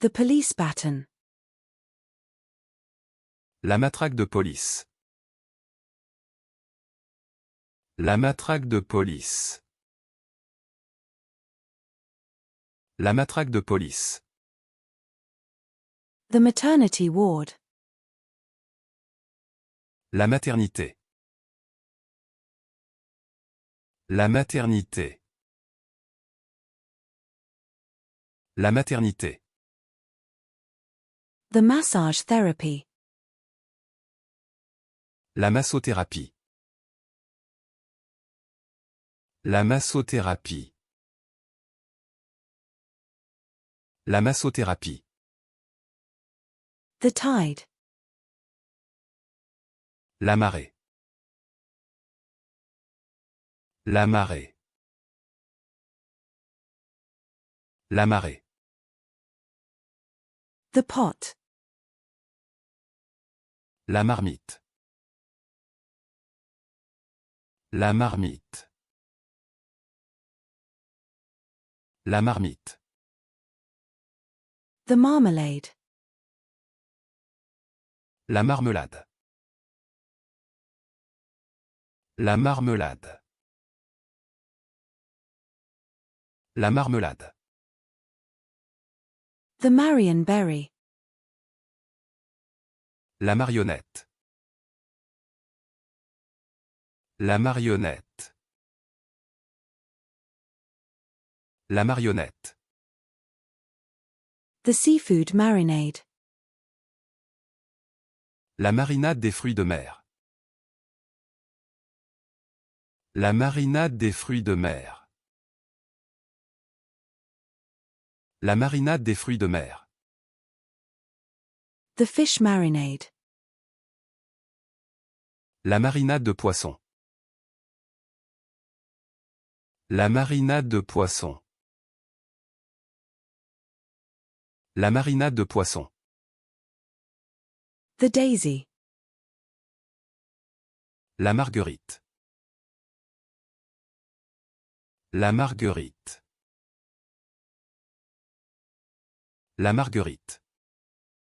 The police baton. La matraque de police. La matraque de police. La matraque de police. The maternity ward. La maternité. La maternité. La maternité. The massage therapy. La massothérapie. La massothérapie. La massothérapie. The tide. La marée. La marée. La marée. The pot. La marmite. La marmite. La marmite. The marmalade. La marmelade. La marmelade. La marmelade. The Marionberry. La marionnette. La marionnette. La marionnette. The seafood marinade. La marinade des fruits de mer. La marinade des fruits de mer. La marinade des fruits de mer. The fish marinade. La marinade de poisson. La marinade de poisson. La marinade de poisson. The daisy. La marguerite. La marguerite. La marguerite.